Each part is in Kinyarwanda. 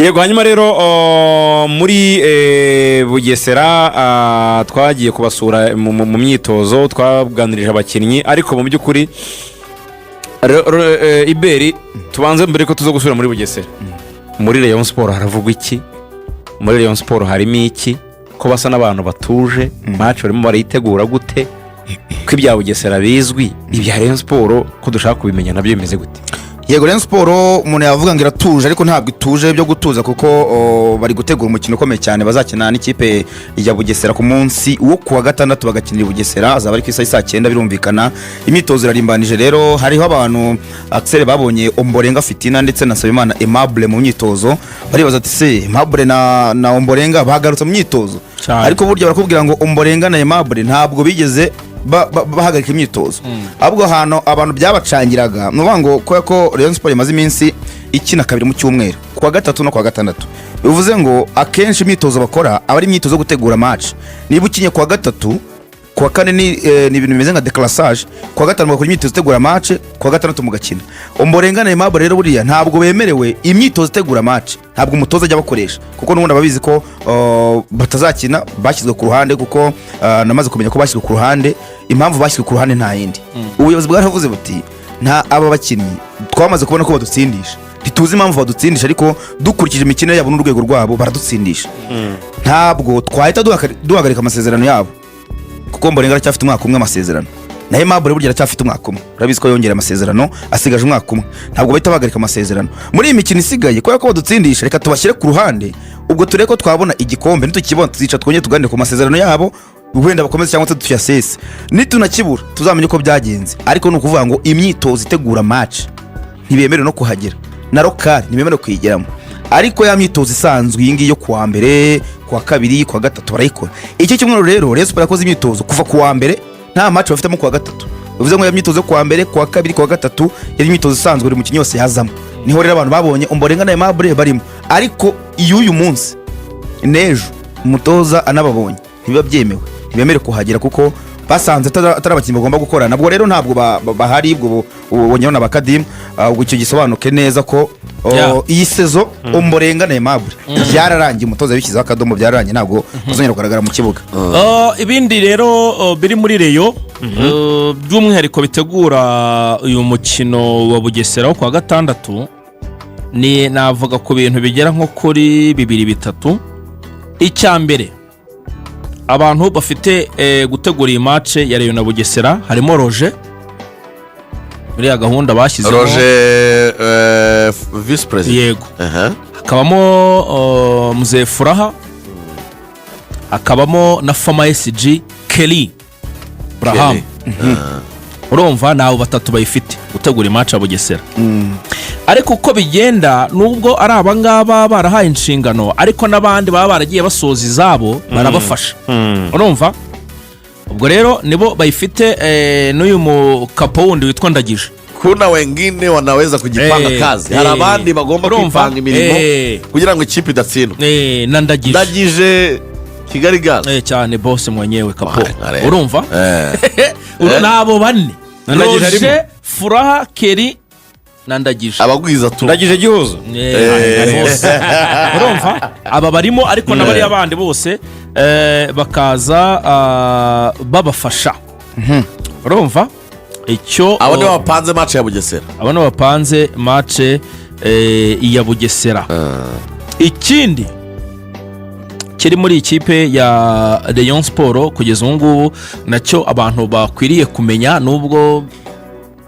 Yego hanyuma rero muri Bugesera twagiye kubasura mu myitozo twaganirije abakinnyi ariko mu by'ukuri Iberi tubanze mbere ko tuzo gusubira muri Bugesera. Muri Rayon Sport haravugwa iki? Muri Rayon Sport harimo iki? Ko basa n'abantu batuje, match barimo baritegura gute? Ko ibya Bugesera bizwi, ibya Rayon Sport ko dushaka kubimenya nabyo bimeze gute? Yego Rayon Sport umuntu yavuga ngo iratuje ariko ntabwo ituje byo gutuza kuko bari gutegura umukino ukomeye cyane bazakina n'ikipe ya Bugesera ku munsi wo kuwa gatandatu bagakinira Bugesera azaba ari ku isaha 9 birumvikana. Imyitozo irarimbanije rero hariho abantu Axel babonye Ombolenga Fitina ndetse na Sabimana Aimable mu myitozo baribaza ati se Aimable na Ombolenga bagarutse mu myitozo ariko burya barakubwira ngo Ombolenga na Aimable ntabwo bigeze bahagarika imyitozo ahubwo hano abantu byabacangiraga nuvuga ngo ko Rayon Sport imaze iminsi ikina kabiri mu cyumweru kuwa gatatu no kuwa gatandatu bivuze ngo akenshi imyitozo bakora abari imyitozo gutegura match niba ukinye kuwa gatatu kuwa kane ni ibintu bimeze nka declassage kuwa gatanu bakora imyitozo tegura match kuwa gatandatu mugakina. Ombolenga na Aimable rero buriya ntabwo bemerewe imyitozo tegura match ntabwo umutoza ajya bakoresha kuko nubundi ababizi ko batazakina bashyizwe ku ruhande kuko namaze kumenya ko bashyizwe ku ruhande impamvu bashyizwe ku ruhande nta yindi ubuyobozi bwaravuze buti nta aba bakinnyi twamaze kubona ko badutsindisha ntituzi impamvu badutsindisha ariko dukurikije imikino yabo n'urwego rwabo baradutsindisha ntabwo twahita duhagarika amasezerano yabo kuko Ombolenga aracyafite umwaka umwe amasezerano na Aimable burya aracyafite umwaka umwe urabizi ko yongera amasezerano asigaje umwaka umwe ntabwo bahita bahagarika amasezerano muri iyi mikino isigaye ko badutsindisha reka tubashyire ku ruhande ubwo tureke ko twabona igikombe nitukibona tuzica twongeye tuganire ku masezerano yabo wenda bakomeze cyangwa tuyasese nitunakibura tuzamenye uko byagenze ariko nukuvuga ngo imyitozo itegura match ntibemerewe no kuhagera na local ntibemerewe kuyigeramo ariko ya myitozo isanzwe iyi ngiyi yo kuwa mbere kuwa kabiri kuwa gatatu barayikora. Icyo cyumweru rero Rayon Sport yakoze imyitozo kuva kuwa mbere nta match bafitemo kuwa gatatu bivuze ngo ya myitozo kuwa mbere kuwa kabiri kuwa gatatu yari imyitozo isanzwe buri mukinnyi wose yazamo niho rero abantu babonye Ombolenga na Aimable barimo ariko iyo uyu munsi nejo umutoza anababonye ntibiba byemewe ntibemerewe kuhagera kuko basanze atari abakinnyi bagomba gukora nabwo rero ntabwo bahari ubwo ubonyeho na Khadime ubwo icyo gisobanuke neza ko iyi sezo Ombolenga na Aimable byararangiye umutoza bishyizeho akadomo byararangiye ntabwo bazongera kugaragara mu kibuga. Ibindi rero biri muri Rayon by'umwihariko bitegura uyu mukino wa Bugesera wo kuwa gatandatu ni navuga ku bintu bigera nko kuri 2-3 icyambere abantu bafite gutegura iyi match ya Rayon na Bugesera harimo Roger muri ya gahunda bashyizemo Roger vice president yego hakabamo Mzee Furaha hakabamo na Fama SG Kelly Braham urumva nabo batatu bayifite gutegura iyi match ya Bugesera ariko uko bigenda nubwo ari abangaba barahaye inshingano ariko nabandi baba baragiye basoza izabo barabafasha urumva ubwo rero nibo bayifite n'uyu mukapo wundi witwa Ndagije kuna wengine wanaweza kujipanga kazi hari abandi bagomba kwipanga imirimo kugira ngo ikipe idatsindwa na Ndagije Kigali Gala cyane boss mwenyewe kapo urumva nabo bane Roger Furaha Kelly Ndagije abagwiza tu Ndagije gihuzo urumva aba barimo ariko nabari abandi bose bakaza babafasha urumva icyo abone bapanze match ya Bugesera abone bapanze match ya Bugesera ikindi kiri muri ikipe ya Rayon Sport kugeza ubu ngubu nacyo abantu bakwiriye kumenya nubwo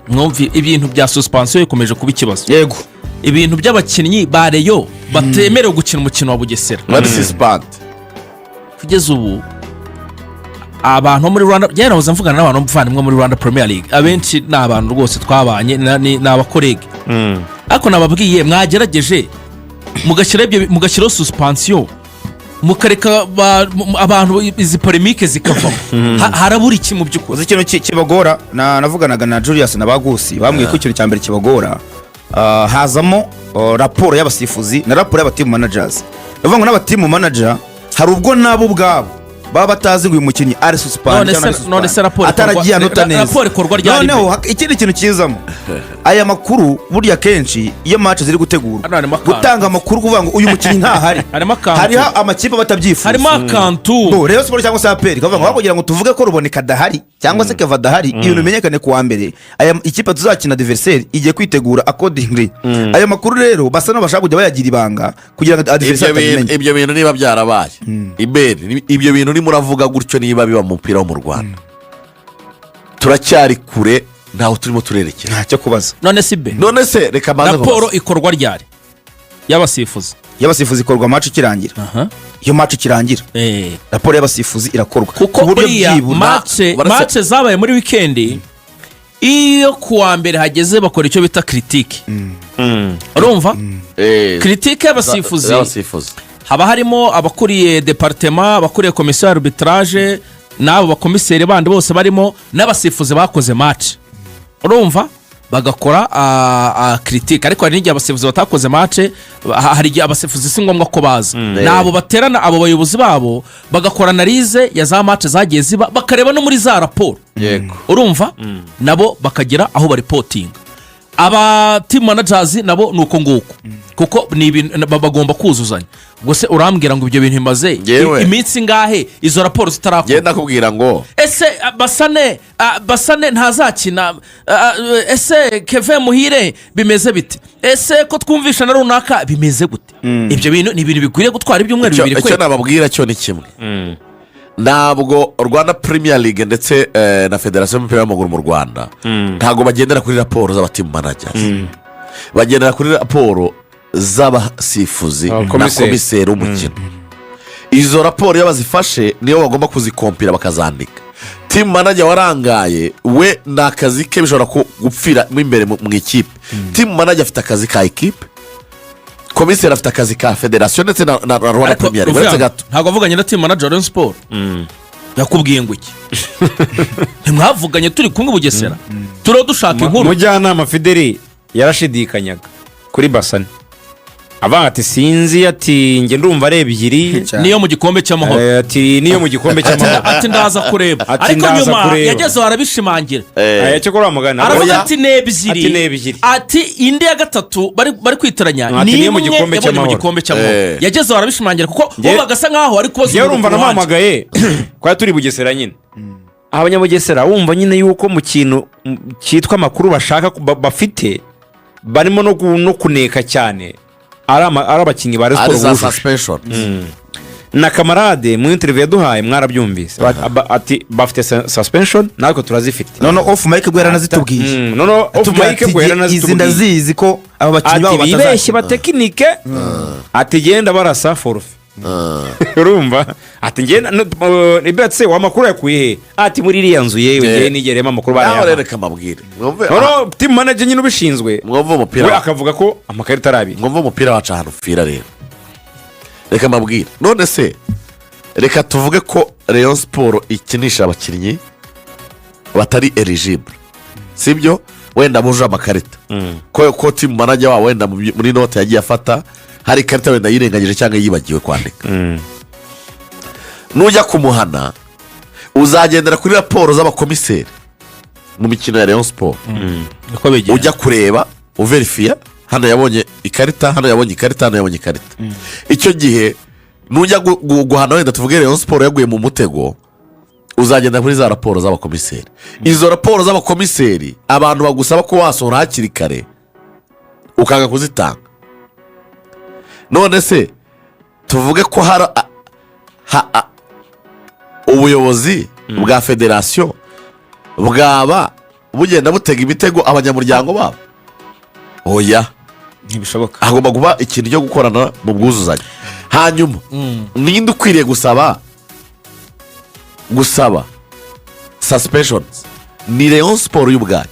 mwumvi ibintu bya suspension ikomeje kuba ikibazo yego ibintu by'abakinnyi ba Rayon batemerewe gukina umukino wa Bugesera suspend kugeza ubu abantu muri Rwanda byarahoze mvugana n'abantu muvandimwe muri Rwanda Premier League abenshi n'abantu rwose twabanye n'abakorege ariko nababwiye mwagerageje mugashyiraho suspension mukareka abantu izi polemique zikava harabura iki mu by'ukuri ikintu kibagora navuganaga na Julius na Bagusi bambwiye ko ikintu cyambere kibagora hazamo raporo y'abasifuzi na raporo y'abatimu managers bavuga ngo n'abatimu manager hari ubwo nabo ubwabo baba batazi ngo uyu mukinnyi ari suspend none se raporo ataragiye anota neza. raporo ikorwa ryari noneho ikindi kintu kizamo aya makuru burya kenshi iyo match ziri gutegurwa gutanga amakuru kuvuga ngo uyu mukinnyi ntahari hariho amakipe batabyifuza harimo akantu bo Rayon Sport cyangwa se APR kavuga ngo kugira ngo tuvuge ko ruboneka dahari cyangwa se keva dahari ibintu bimenyekane kuwa mbere aya ikipe tuzakina adversaire igiye kwitegura accordingly aya makuru rero basa n'abashaka kujya bayagira ibanga kugira ngo adversaire atabimenye. Ibyo bintu niba byarabaye ibyo bintu muravuga gutyo niba biba mu mupira wo mu Rwanda turacyari kure ntaho turimo turerekera ntacyo kubaza. none se reka maze raporo ikorwa ryari y'abasifuzi ikorwa match ikirangira iyo match ikirangira raporo y'abasifuzi irakorwa kuko buriya match zabaye muri weekend iyo kuwa mbere hageze bakora icyo bita critique urumva critique y'abasifuzi haba harimo abakuriye departement abakuriye komisiyo y'arbitrage n'abo bakomiseri bandi bose barimo n'abasifuzi bakoze match urumva bagakora critique ariko hari n'igihe abasifuzi batakoze match hari igihe abasifuzi si ngombwa ko baza nabo baterana abo bayobozi babo bagakora analyse ya za match zagiye ziba bakareba no muri za raporo urumva nabo bakagera aho baripotinga aba team managers nabo nuko nguko kuko ni ibintu bagomba kuzuzanya gose urambwira ngo ibyo bintu bimaze iminsi ngahe izo raporo zitarakora genda kubwira ngo ese basane ntazakina ese Kevin Muhire bimeze bite ese ko twumvisha na runaka bimeze gute ibyo bintu ni ibintu bikwiriye gutwara ibyumweru bibiri icyo nababwira cyo ni kimwe ntabwo Rwanda Premier League ndetse na Federation y'umupira w'amaguru mu Rwanda ntabwo bagendera kuri raporo z'abatimu managers bagendera kuri raporo z'abasifuzi na komiseri w'umukino. Izo raporo iyo bazifashe niyo bagomba kuzikompira bakazandika. Team manager warangaye we ni akazi ke bishobora gupfira imbere mu ikipe. Team manager afite akazi ka ekipe, komiseri afite akazi ka federation ndetse na Rwanda Premier League. Ntabwo avuganye na team manager Rayon Sport yakubwiye ngo iki ntimwavuganye turi kumwe Bugesera turo dushaka inkuru. Mujyanama Fideli yarashidikanyaga kuri Basane abanga ati sinzi ati nge ndumva ari ebyiri niyo mu gikombe cy'amahoro ati niyo mu gikombe cy'amahoro ati ndaza kureba ariko nyuma yagezeho arabishimangira cyo kuri amagana aravuga ati nebyiri ati indi ya gatatu bari kwitiranya ni mu gikombe cy'amahoro yagezeho arabishimangira kuko bo bagasa nkaho ari kubaza urumva namamagaye kwa turi Bugesera nyine abanyabugesera wumva nyine yuko mu kintu cyitwa makuru bashaka bafite barimo no kuneka cyane ari abakinnyi ba suspension na kamarade mu interview yaduhaye mwarabyumvise ati bafite suspension natwe turazifite none off mic gwe yaranazitubwiye none off mic gwe yaranazitubwiye ndazizi ko aba bakinnyi babo bibeshye ba technique ati genda barasa forfait urumva ati ngenda nibetse wa makuru yakuye ati muri iriya nzu yewe ngiye nigerema amakuru bari yaho reka mabwire no team manager nyine ubishinzwe mwumva umupira we akavuga ko amakarita arabi mwumva umupira wacu ahantu ufira rero reka mabwire none se reka tuvuge ko Rayon Sport ikinisha abakinnyi batari eligible sibyo wenda buje amakarita ko team manager wa wenda muri note yagiye afata hari ikarita wenda yirengagije cyangwa yibagiwe kwandika nujya kumuhana uzagendera kuri raporo z'abakomiseri mu mikino ya Rayon Sport ujya kureba uverifiya hano yabonye ikarita hano yabonye ikarita hano yabonye ikarita icyo gihe nujya guhana wenda tuvuge Rayon Sport yaguye mu mutego uzagenda kuri za raporo z'abakomiseri izo raporo z'abakomiseri abantu bagusaba ko wasohora hakiri kare ukanga kuzitanga none se tuvuge ko hari ubuyobozi bwa federasiyo bwaba bugenda butega imitego abanyamuryango babo oya ntibishoboka hagomba kuba ikintu cyo gukorana mu bwuzuzanye hanyuma ninde ukwiriye gusaba suspensions ni Rayon Sport y'ubwayo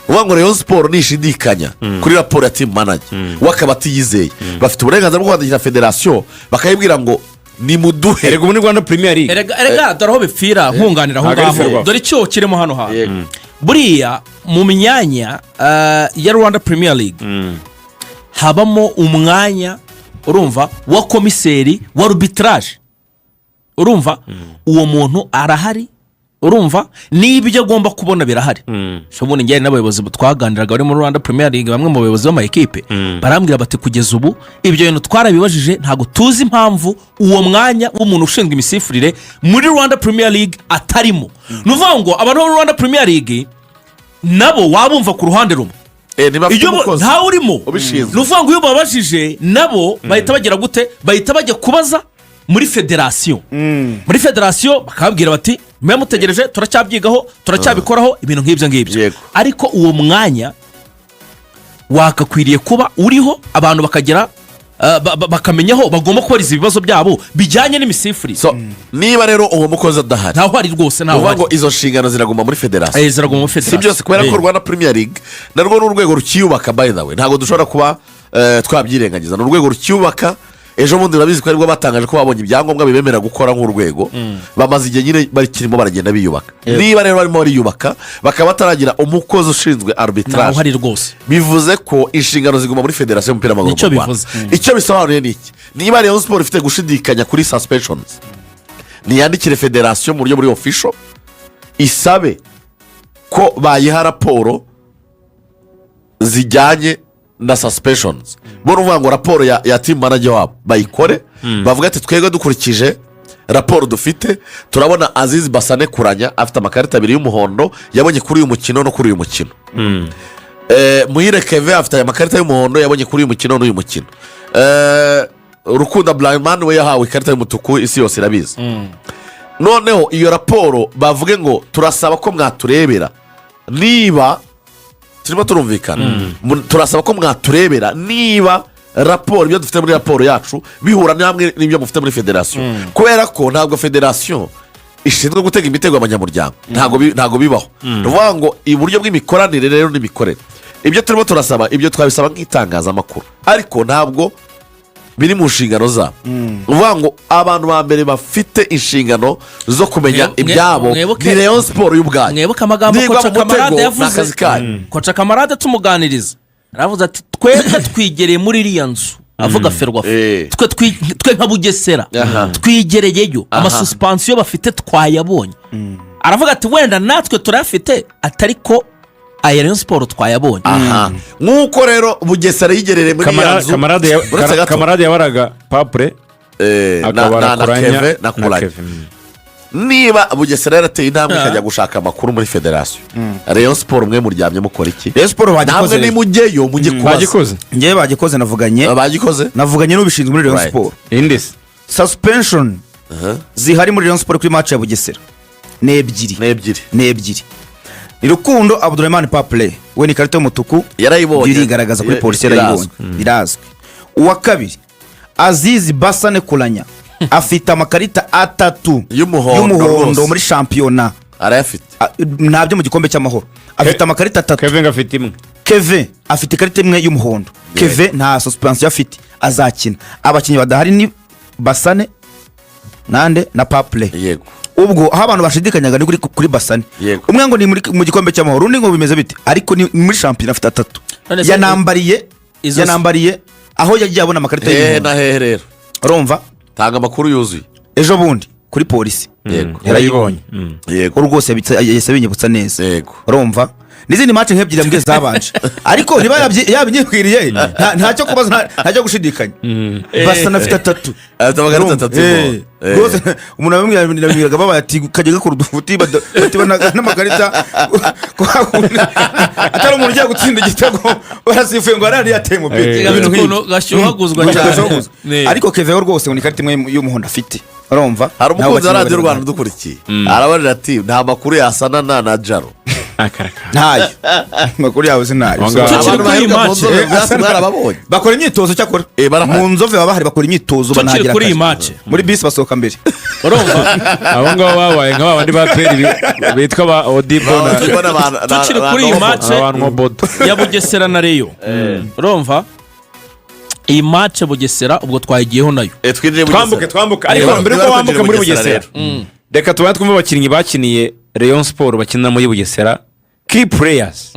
uvuga ngo Rayon Sport nishidikanya kuri raporo ya team manager wakaba atiyizeye bafite uburenganzira bwo kwandikira federasiyo bakayibwira ngo ni muduhe erega muri Rwanda Premier League erega dore aho bipfira nkunganira aho ngaho dore icyo kirimo hano hantu buriya mu myanya ya Rwanda Premier League habamo umwanya urumva wa komiseri wa arbitrage urumva uwo muntu arahari, urumva n'ibyo agomba kubona birahari. ubundi njyane n'abayobozi twaganiraga bari muri Rwanda Premier League, bamwe mu bayobozi b'amakipe barambwira bati kugeza ubu ibyo bintu twarabibajije, ntabwo tuzi impamvu uwo mwanya w'umuntu ushinzwe imisifurire muri Rwanda Premier League atarimo. ni ukuvuga ngo abantu bo muri Rwanda Premier League nabo wabumva ku ruhande rumwe, ntawe urimo. ni ukuvuga ngo iyo babajije nabo bahita bagira gute, bahita bajya kubaza muri federasiyo. muri federasiyo bakababwira bati mwe mutegereje, turacyabyigaho, turacyabikoraho ibintu nk'ibyo ngibyo. ariko uwo mwanya wakakwiriye kuba uriho, abantu bakagera bakamenya aho bagomba kubariza ibibazo byabo bijyanye n'imisifurire. niba rero uwo mukozi adahari, ntaho ari rwose, ntaho uvuga ngo izo nshingano ziraguma muri federasiyo. ziraguma muri federasiyo, si byose, kubera ko Rwanda Premier League narwo ni urwego rukiyubaka. by the way, ntabwo dushobora kuba twabyirengagiza, ni urwego rukiyubaka. ejo bundi urabizi ko aribwo batangaje ko babonye ibyangombwa bibemera gukora nk'urwego. bamaze igihe nyine bakirimo baragenda biyubaka. niba rero barimo bariyubaka bakaba bataragira umukozi ushinzwe arbitrage, ntaho ari rwose, bivuze ko inshingano ziguma muri federasiyo y'umupira w'amaguru mu Rwanda. icyo bisobanuye ni iki? niba Rayon Sport ifite gushidikanya kuri suspensions, niyandikire federasiyo mu buryo buri official, isabe ko bayiha raporo zijyanye na suspensions. bo uvuga ngo raporo ya team manager wabo bayikore, bavuga ati twebwe dukurikije raporo dufite turabona Azizi Basane Kuranya afite amakarita 2 y'umuhondo yabonye kuri uyu mukino no kuri uyu mukino. Muhire Keve afite amakarita y'umuhondo yabonye kuri uyu mukino n'uyu mukino. Rukunda Blackman we yahawe ikarita y'umutuku, isi yose irabizi. noneho iyo raporo bavuge ngo turasaba ko mwaturebera niba turimo turumvikana. turasaba ko mwaturebera niba raporo, ibyo dufite muri raporo yacu bihura namwe n'ibyo mufite muri federasiyo. kubera ko ntabwo federasiyo ishinzwe gutega imitego y'abanyamuryango, ntabwo bibaho. ni ukuvuga ngo uburyo bw'imikoranire rero n'imikorere, ibyo turimo turasaba, ibyo twabisaba nk'itangazamakuru, ariko ntabwo biri mu nshingano zabo. ni ukuvuga ngo abantu ba mbere bafite inshingano zo kumenya ibyabo ni Rayon Sport y'ubwayo. mwibuke amagambo Koca Kamarade yavuze, Koca Kamarade tumuganiriza aravuze ati twebwe twigereye muri iriya nzu, avuga Ferwafa, twe nka Bugesera twigereyeyo, amasusipansiyo bafite twayabonye. aravuga ati wenda natwe turayafite, atari ko aya Rayon Sport twayabonye. nk'uko rero Bugesera yigereye muri iriya nzu. Kamarade yabaraga Papure na Keve na Kuranya. niba Bugesera yarateye intambwe ikajya gushaka amakuru muri federasiyo, Rayon Sport mwe muryamye mukora iki? Rayon Sport bagikoze, namwe nimujyeyo mujye kubaza. ngewe bagikoze, navuganye n'ubishinzwe muri Rayon Sport. suspension zihari muri Rayon Sport kuri match ya Bugesera ni ebyiri. ni Rukundo Abdurrahman Papule, we ni ikarita y'umutuku yarayibonye, birigaragaza kuri polisi, yarayibonye birazwi. uwa kabiri Azizi Basane Kuranya afite amakarita 3 y'umuhondo muri shampiyona, arayafite ntabyo mu gikombe cy'amahoro, afite amakarita 3. Keve afite ikarita imwe y'umuhondo. Keve nta suspension afite, azakina. abakinnyi badahari ni Basane nande na Papule. yego, ubwo aho abantu bashidikanyaga ni kuri Basane. umwe ngo ni mu gikombe cy'amahoro, undi ngo bimeze bite, ariko ni muri shampiyona afite 3. yanambariye aho yagiye abona amakarita y'umuhondo. hehe rero urumva, tanga amakuru yuzuye. ejo bundi kuri polisi yarayibonye. yego, rwose yahise binyibutsa neza. urumva, n'izindi match nk'ebyiri mbwe zabanje, ariko niba yabinyibwiriye ntacyo kubaza, ntacyo gushidikanya. Basana afite 3. afite 3 rwose. umuntu abimwiraga babaye ati kajya gakora udufuti batibana n'amakarita, atari umuntu ugiye gutsinda igitego barasifuye ngo arari yateye umupira, ibintu nk'ibintu gashyuhaguzwa cyane. ariko Keveo rwose ni ikarita imwe y'umuhondo afite. urumva, hari umukunzi wa radiyo Rwanda udukurikiye arabarira ati nta makuru yasana na Jaro. ntayo makuru yawe sinayo. bakora imyitozo cyakora mu Nzove, baba bahari bakora imyitozo, banagira kuri iyi match muri bisi basohoka mbere. urumva, abo ngabo babaye nk'abandi ba peri bitwa ba Odibo. tukiri kuri iyi match ya Bugesera na Rayon. urumva, iyi match Bugesera ubwo twayigiyeho nayo. twambuke ariko mbere ko wambuka muri Bugesera, reka tubane twumve abakinnyi bakiniye Rayon Sport bakinira muri Bugesera, key players.